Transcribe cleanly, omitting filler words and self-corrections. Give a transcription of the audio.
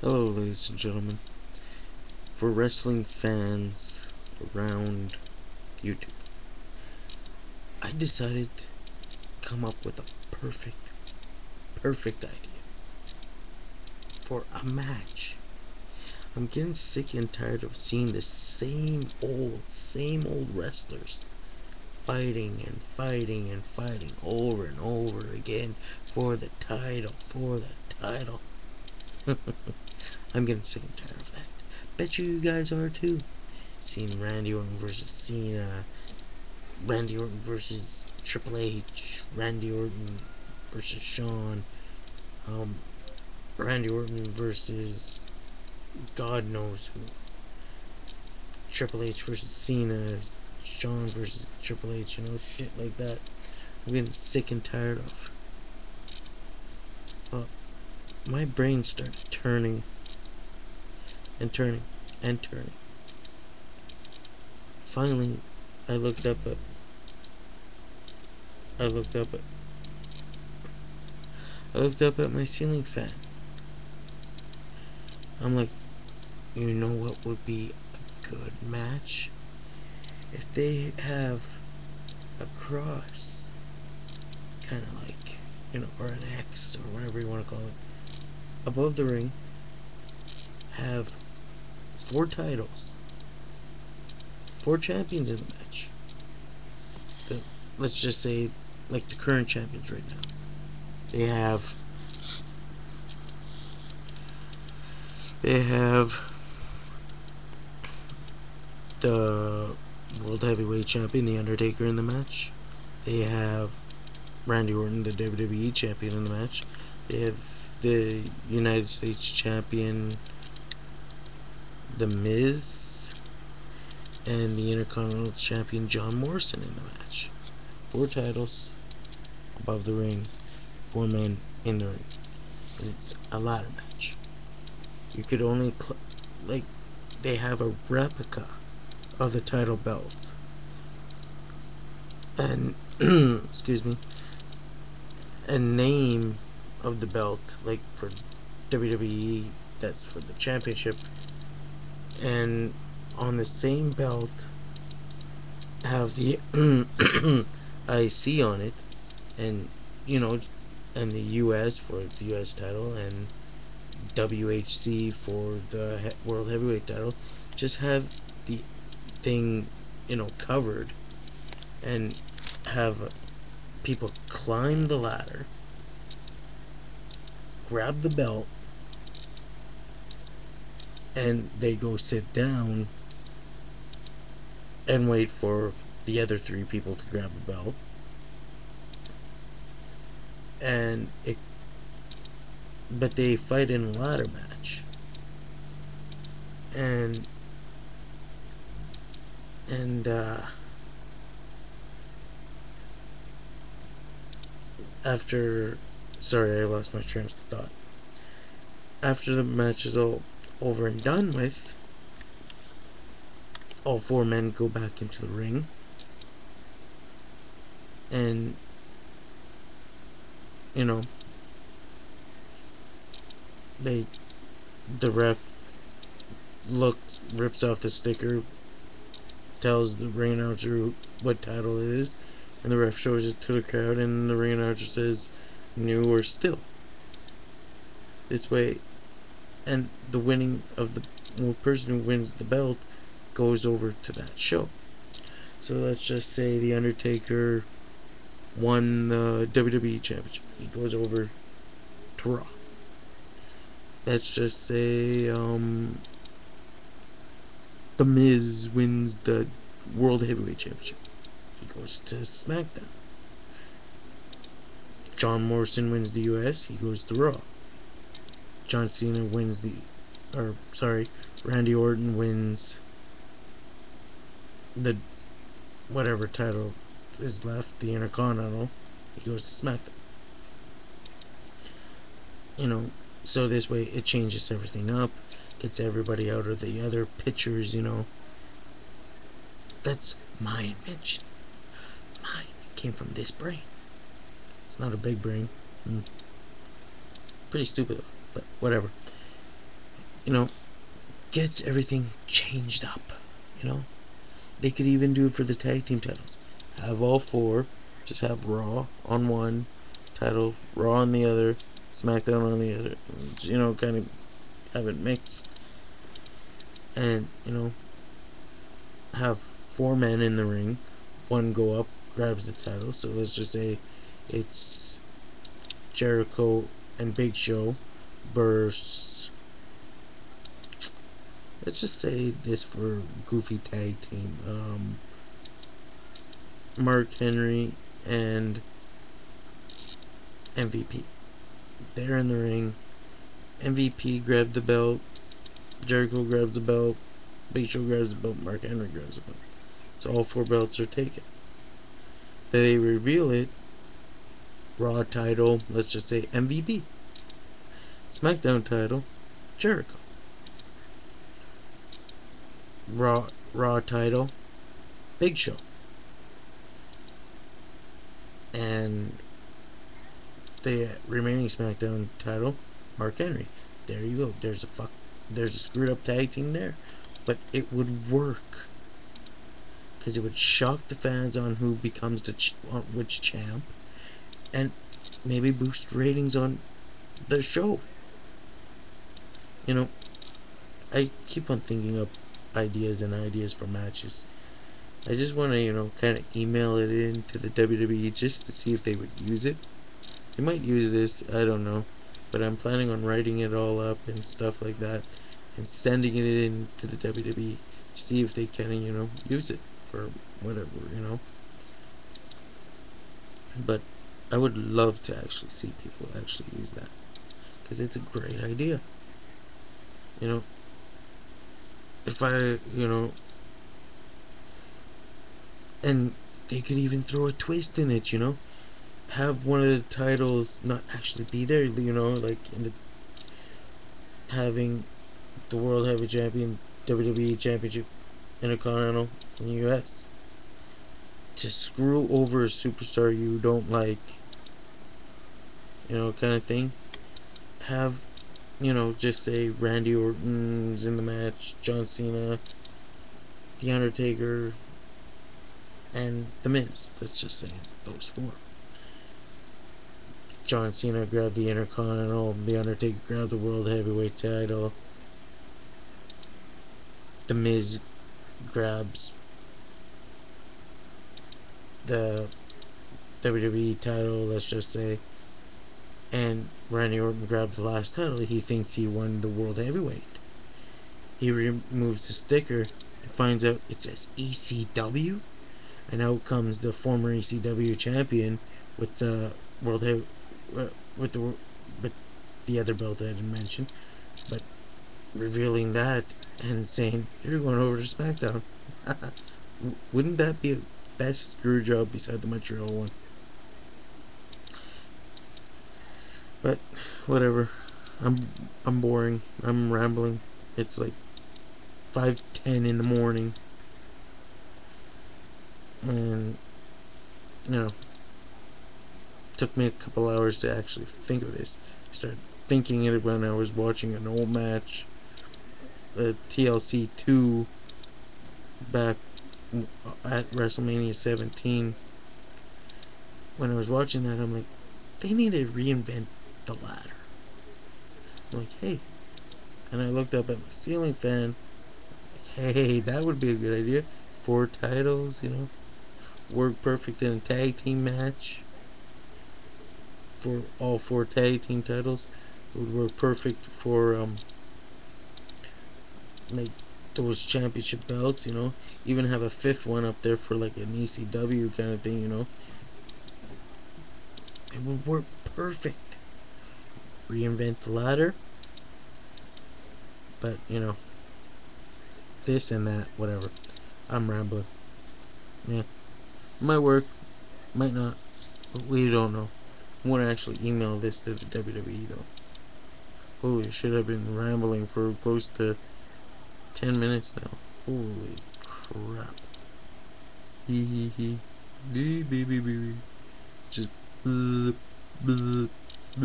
Hello, ladies and gentlemen. For wrestling fans around YouTube, I decided to come up with a perfect idea for a match. I'm getting sick and tired of seeing the same old wrestlers fighting and fighting over and over again for the title. I'm getting sick and tired of that. Bet you guys are too. Seen Randy Orton versus Cena, Randy Orton versus Triple H, Randy Orton versus Shawn, um, Randy Orton versus God knows who, Triple H versus Cena, Shawn versus Triple H, shit like that. I'm getting sick and tired of. Uh, my brain started turning and turning and turning. Finally, I looked up at I looked up at I looked up at my ceiling fan. I'm like, you know what would be a good match? If they have a cross, kind of like, or an X or whatever you want to call it, above the ring, have 4 titles, 4 champions in the match. Let's just say, like the current champions right now. They have the World Heavyweight Champion, The Undertaker, in the match. They have Randy Orton, the WWE Champion, in the match. They have the United States Champion, The Miz, and the Intercontinental Champion, John Morrison, in the match. 4 titles above the ring, 4 men in the ring. It's a ladder match. You could only they have a replica of the title belt, and excuse me, a name of the belt, like for WWE, that's for the championship, and on the same belt have the IC on it, and and the US for the US title, and WHC for the World Heavyweight title. Just have the thing, covered, and have people climb the ladder, grab the belt, and they go sit down and wait for the other 3 people to grab the belt. But they fight in a ladder match, and after, sorry, I lost my train of thought. After the match is all over and done with, all 4 men go back into the ring, and the ref rips off the sticker, tells the ring announcer what title it is, and the ref shows it to the crowd, and the ring announcer says new or still. This way, and the person who wins the belt goes over to that show. So let's just say the Undertaker won the WWE Championship. He goes over to Raw. Let's just say The Miz wins the World Heavyweight Championship. He goes to SmackDown. John Morrison wins the US. He goes to Raw. John Cena wins Randy Orton wins the whatever title is left, the Intercontinental. He goes to SmackDown. So this way it changes everything up, gets everybody out of the other pictures. That's my invention. Mine came from this brain. It's not a big brain. Pretty stupid though, but whatever. you know, gets everything changed up. You know, they could even do it for the tag team titles. Have all four, just have Raw on one title, Raw on the other, SmackDown on the other. You know, kind of have it mixed, and you know, have four men in the ring. One go up, grabs the title. So let's just say it's Jericho and Big Show versus, let's just say this for goofy tag team, Mark Henry and MVP. They're in the ring. MVP grabbed the belt. Jericho grabs the belt. Big Show grabs the belt. Mark Henry grabs the belt. So all four belts are taken. Then they reveal it. Raw title, let's just say MVP. SmackDown title, Jericho. Raw title, Big Show. And the remaining SmackDown title, Mark Henry. There you go. There's a screwed up tag team there, but it would work because it would shock the fans on who becomes on which champ, and maybe boost ratings on the show. You know, I keep on thinking up ideas for matches. I just want to, you know, kind of email it in to the WWE just to see if they would use it. They might use this, I don't know, but I'm planning on writing it all up and stuff like that and sending it in to the WWE to see if they can, you know, use it for whatever, you know. But I would love to actually see people actually use that because it's a great idea. You know, if I, you know, and they could even throw a twist in it, you know, have one of the titles not actually be there, you know, like in the having the World Heavy Champion, WWE Championship, Intercontinental in the US. To screw over a superstar you don't like, you know, kind of thing. Have, you know, just say Randy Orton's in the match, John Cena, The Undertaker, and The Miz. Let's just say those four. John Cena grabbed the Intercontinental, The Undertaker grabbed the World Heavyweight title, The Miz grabs the WWE title, let's just say, and Randy Orton grabs the last title. He thinks he won the World Heavyweight. He removes the sticker and finds out it says ECW, and out comes the former ECW champion with the World Heavy, with the other belt I didn't mention, but revealing that and saying you're going over to SmackDown. Wouldn't that be a best screw job beside the Montreal one? But whatever. I'm boring. I'm rambling. It's like 5:10 in the morning, and you know, took me a couple hours to actually think of this. I started thinking it when I was watching an old match, TLC 2, back at WrestleMania 17. When I was watching that, I'm like, they need to reinvent the ladder. I'm like, hey, and I looked up at my ceiling fan. Like, hey, that would be a good idea. 4 titles, you know, work perfect in a tag team match for all 4 tag team titles. It would work perfect for like those championship belts, you know. Even have a 5th one up there for like an ECW kind of thing, you know. It would work perfect. Reinvent the ladder, but you know, this and that, whatever. I'm rambling. Yeah, might work, might not, but we don't know. I'm gonna actually email this to the WWE though. Holy shit, I've been rambling for close to 10 minutes now. Holy crap. Hee hee hee. Just